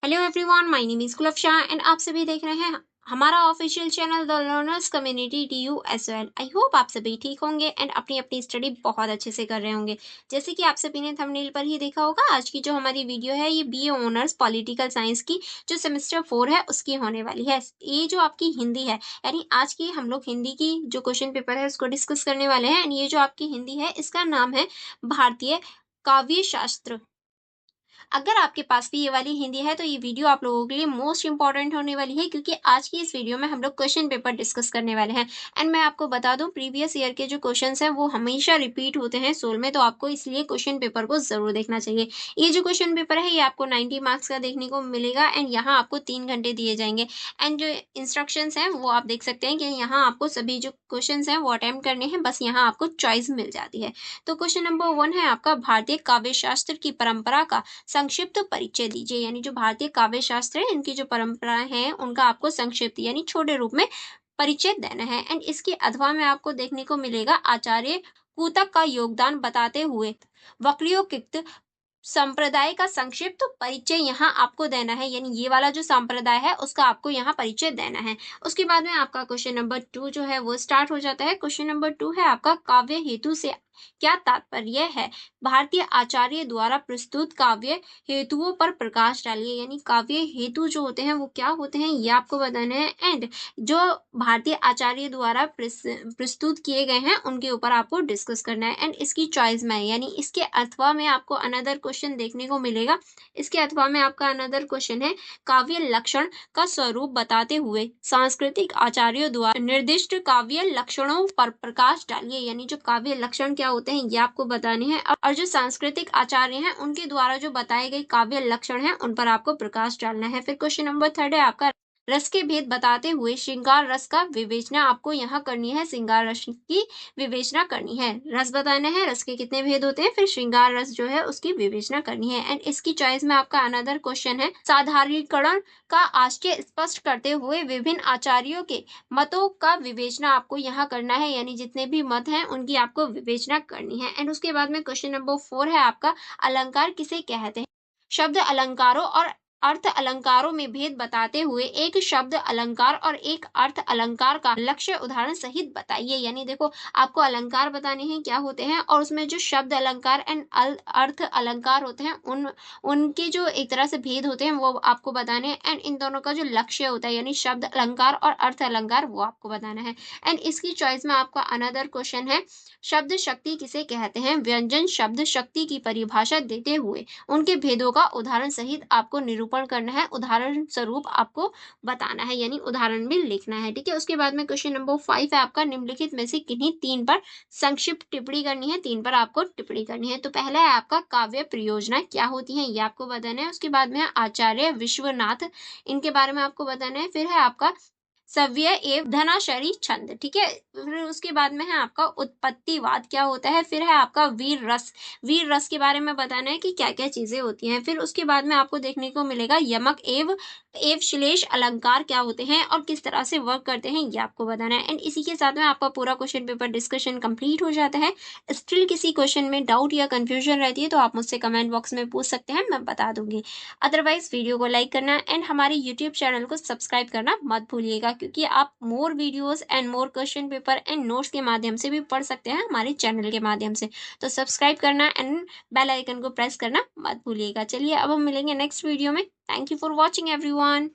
Hello everyone, my name is Kulfasha and आप सभी देख रहे हैं हमारा official channel the learners community TU as well. I hope आप सभी ठीक होंगे एंड अपनी अपनी स्टडी बहुत अच्छे से कर रहे होंगे। जैसे कि आप सभी ने थंबनेल पर ही देखा होगा, आज की जो हमारी वीडियो है ये बीए ऑनर्स पॉलिटिकल साइंस की जो सेमेस्टर 4 है उसकी होने वाली है। ये जो आपकी हिंदी है, यानी आज की हम लोग हिंदी की जो क्वेश्चन पेपर है उसको डिस्कस करने वाले हैं। एंड ये जो आपकी हिंदी है इसका नाम है भारतीय काव्य शास्त्र। अगर आपके पास भी ये वाली हिंदी है तो ये वीडियो आप लोगों के लिए मोस्ट इंपॉर्टेंट होने वाली है, क्योंकि आज की इस वीडियो में हम लोग क्वेश्चन पेपर डिस्कस करने वाले हैं। एंड मैं आपको बता दूं, प्रीवियस ईयर के जो क्वेश्चंस हैं वो हमेशा रिपीट होते हैं सोल में, तो आपको इसलिए क्वेश्चन पेपर को जरूर देखना चाहिए। ये जो क्वेश्चन पेपर है ये आपको 90 मार्क्स का देखने को मिलेगा एंड यहाँ आपको 3 घंटे दिए जाएंगे। एंड जो इंस्ट्रक्शन है वो आप देख सकते हैं कि यहाँ आपको सभी जो क्वेश्चन है वो अटेम्प्ट करने हैं, बस यहाँ आपको चॉइस मिल जाती है। तो क्वेश्चन नंबर 1 है आपका, भारतीय काव्य शास्त्र की परंपरा का संक्षिप्त परिचय दीजिए। यानी जो भारतीय काव्य शास्त्र है इनकी जो परंपराएं हैं उनका आपको संक्षिप्त यानी छोटे रूप में परिचय देना है। एंड इसके अथवा में आपको देखने को मिलेगा आचार्य कूतक का योगदान बताते हुए वक्रियोक्त संप्रदाय का संक्षिप्त परिचय यहाँ आपको देना है। यानी ये वाला जो संप्रदाय है उसका आपको यहाँ परिचय देना है। उसके बाद में आपका क्वेश्चन नंबर 2 जो है वो स्टार्ट हो जाता है। क्वेश्चन नंबर 2 है आपका, काव्य हेतु से क्या तात्पर्य है? भारतीय आचार्य द्वारा प्रस्तुत काव्य हेतुओं पर प्रकाश डालिए। यानी काव्य हेतु जो होते हैं वो क्या होते हैं ये आपको बताना है। एंड जो भारतीय आचार्य द्वारा प्रस्तुत किए गए हैं उनके ऊपर आपको डिस्कस करना है। एंड इसकी चॉइस में यानी इसके अथवा में आपको अनदर क्वेश्चन देखने को मिलेगा। इसके अथवा में आपका अनदर क्वेश्चन है, काव्य लक्षण का स्वरूप बताते हुए सांस्कृतिक आचार्यों द्वारा निर्दिष्ट काव्य लक्षणों पर प्रकाश डालिए। यानी जो काव्य लक्षण क्या होते हैं ये आपको बताने हैं, और जो सांस्कृतिक आचार्य हैं उनके द्वारा जो बताए गए काव्य लक्षण हैं उन पर आपको प्रकाश डालना है। फिर क्वेश्चन नंबर 3 है आपका, रस के भेद बताते हुए श्रृंगार रस का विवेचना आपको यहाँ करनी है। श्रृंगार रस की विवेचना करनी है, रस बताना है, रस के कितने भेद होते हैं, फिर श्रृंगार रस जो है उसकी विवेचना करनी है। एंड इसकी चॉइस में आपका अनदर क्वेश्चन है, साधारणीकरण का आशय स्पष्ट करते हुए विभिन्न आचार्यों के मतों का विवेचना आपको यहाँ करना है। यानी जितने भी मत हैं उनकी आपको विवेचना करनी है। एंड उसके बाद में क्वेश्चन नंबर 4 है आपका, अलंकार किसे कहते हैं? शब्द अलंकारों और अर्थ अलंकारों में भेद बताते हुए एक शब्द अलंकार और एक अर्थ अलंकार का लक्ष्य उदाहरण सहित बताइए। यानी देखो, आपको अलंकार बताने हैं क्या होते हैं, और उसमें जो शब्द अलंकार एंड अर्थ अलंकार होते हैं उनके जो एक तरह से भेद होते हैं वो आपको बताने हैं। एंड इन दोनों का जो लक्ष्य होता है यानी शब्द अलंकार और अर्थ अलंकार वो आपको बताना है। एंड इसकी चॉइस में आपका अनदर क्वेश्चन है, शब्द शक्ति किसे कहते हैं? व्यंजन शब्द शक्ति की परिभाषा देते हुए उनके भेदों का उदाहरण सहित आपको निरूपण करना है, उदाहरण स्वरूप आपको बताना है, यानी उदाहरण भी लिखना है। ठीक है। उसके बाद में क्वेश्चन नंबर 5 है आपका, निम्नलिखित में से किन्हीं 3 पर संक्षिप्त टिप्पणी करनी है। 3 पर आपको टिप्पणी करनी है। तो पहला है आपका, काव्य प्रयोजना क्या होती है ये आपको बताना है। उसके बाद में आचार्य विश्वनाथ, इनके बारे में आपको बताना है। फिर है आपका सव्य एवं धनाशरी छंद। ठीक है। फिर उसके बाद में है आपका उत्पत्तिवाद क्या होता है। फिर है आपका वीर रस, वीर रस के बारे में बताना है कि क्या क्या चीजें होती हैं। फिर उसके बाद में आपको देखने को मिलेगा यमक एवं श्लेष अलंकार क्या होते हैं और किस तरह से वर्क करते हैं ये आपको बताना है। एंड इसी के साथ में आपका पूरा क्वेश्चन पेपर डिस्कशन कंप्लीट हो जाता है। स्टिल किसी क्वेश्चन में डाउट या कंफ्यूजन रहती है तो आप मुझसे कमेंट बॉक्स में पूछ सकते हैं, मैं बता दूंगी। अदरवाइज वीडियो को लाइक करना एंड हमारे यूट्यूब चैनल को सब्सक्राइब करना मत भूलिएगा, क्योंकि आप more videos and more question paper and notes के माध्यम से भी पढ़ सकते हैं हमारे चैनल के माध्यम से। तो सब्सक्राइब करना एंड बेल आइकन को प्रेस करना मत भूलिएगा। चलिए अब हम मिलेंगे नेक्स्ट वीडियो में। Thank you for watching everyone.